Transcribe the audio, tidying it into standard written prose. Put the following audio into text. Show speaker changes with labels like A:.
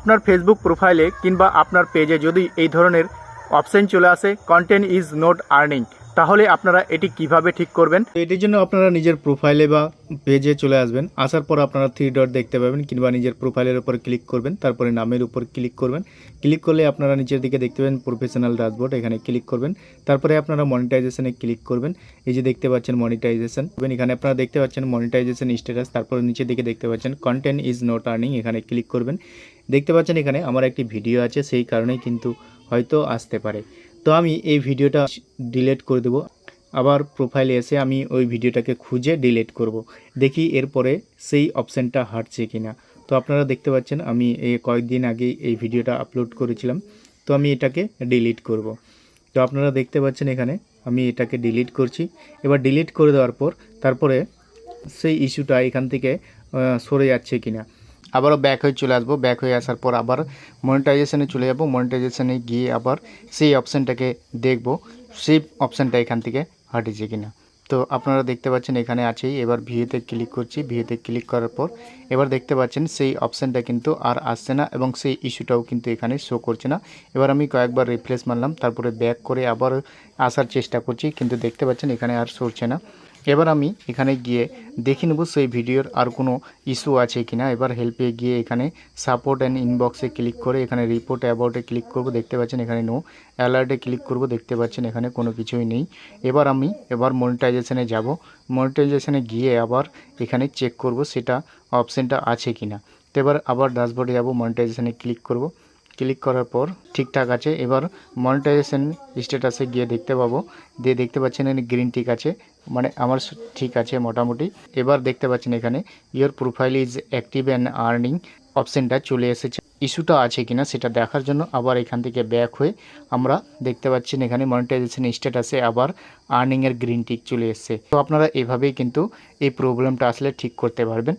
A: আপনার ফেসবুক প্রোফাইলে কিংবা আপনার পেজে যদি এই ধরনের অপশন চলে আসে কন্টেন্ট ইজ নট আর্নিং, তাহলে আপনারা এটি কিভাবে ঠিক করবেন। এটির জন্য আপনারা নিজের প্রোফাইলে বা পেজে চলে আসবেন। আসার পর আপনারা 3 ডট দেখতে পাবেন কিংবা নিজের প্রোফাইলের উপর ক্লিক করবেন, তারপরে নামের উপর ক্লিক করবেন। ক্লিক করলে আপনারা নিচের দিকে দেখতে পাবেন প্রফেশনাল ড্যাশবোর্ড, এখানে ক্লিক করবেন। তারপরে আপনারা মনিটাইজেশনে ক্লিক করবেন। এই যে দেখতে পাচ্ছেন মনিটাইজেশন, এখানে আপনারা দেখতে পাচ্ছেন মনিটাইজেশন স্ট্যাটাস, তারপরে নিচের দিকে দেখতে পাচ্ছেন কন্টেন্ট ইজ নট আর্নিং, এখানে ক্লিক করবেন। দেখতে পাচ্ছেন এখানে আমার একটি ভিডিও আছে, সেই কারণেই কিন্তু হয়তো আসতে পারে। তো আমি এই ভিডিওটা ডিলিট করে দেবো। আবার প্রোফাইলে এসে আমি ওই ভিডিওটাকে খুঁজে ডিলিট করব, দেখি এরপরে সেই অপশানটা হাঁটছে কিনা। তো আপনারা দেখতে পাচ্ছেন আমি এই কয়েকদিন আগে এই ভিডিওটা আপলোড করেছিলাম, তো আমি এটাকে ডিলিট করব। তো আপনারা দেখতে পাচ্ছেন এখানে আমি এটাকে ডিলিট করছি। এবার ডিলিট করে দেওয়ার পর তারপরে সেই ইস্যুটা এখান থেকে সরে যাচ্ছে কিনা আবারও ব্যাক হয়ে চলে আসবো। ব্যাক হয়ে আসার পর আবার মনিটাইজেশনে চলে যাব। মনিটাইজেশনে গিয়ে আবার সেই অপশানটাকে দেখব, সেই অপশানটা এখান থেকে হাঁটেছে কিনা। তো আপনারা দেখতে পাচ্ছেন এখানে আছেই। এবার ভিউতে ক্লিক করছি। ভিউতে ক্লিক করার পর এবার দেখতে পাচ্ছেন সেই অপশানটা কিন্তু আর আসছে না এবং সেই ইস্যুটাও কিন্তু এখানে শো করছে না। এবার আমি কয়েকবার রিফ্রেশ মারলাম, তারপরে ব্যাক করে আবার আসার চেষ্টা করছি, কিন্তু দেখতে পাচ্ছেন এখানে আর সরছে না। এবার আমি এখানে গিয়ে দেখে নেব সেই ভিডিওর আর কোনো ইস্যু আছে কিনা। এবার হেল্পে গিয়ে এখানে সাপোর্ট অ্যান্ড ইনবক্সে ক্লিক করে এখানে রিপোর্ট অ্যাবাউটে ক্লিক করব। দেখতে পাচ্ছেন এখানে নো অ্যালার্টে ক্লিক করব। দেখতে পাচ্ছেন এখানে কোনো কিছুই নেই। এবার মনিটাইজেশনে যাব। মনিটাইজেশনে গিয়ে আবার এখানে চেক করব সেটা অপশানটা আছে কিনা। তো এবার আবার ড্যাশবোর্ডে যাব, মনিটাইজেশনে ক্লিক করব। ক্লিক করার পর ঠিকঠাক আছে। এবার মনিটাইজেশন স্ট্যাটাসে গিয়ে দেখতে পাবো, দেখতে পাচ্ছেন এখানে গ্রিন টিক আছে, মানে আমার ঠিক আছে মোটামুটি। এবার দেখতে পাচ্ছেন এখানে your profile is active and earning অপশানটা চলে এসেছে। ইস্যুটা আছে কিনা সেটা দেখার জন্য আবার এখান থেকে ব্যাক হয়ে আমরা দেখতে পাচ্ছেন এখানে মনিটাইজেশন স্ট্যাটাসে আবার আর্নিংয়ের গ্রিন টিক চলে এসেছে। তো আপনারা এভাবেই কিন্তু এই প্রবলেমটা আসলে ঠিক করতে পারবেন।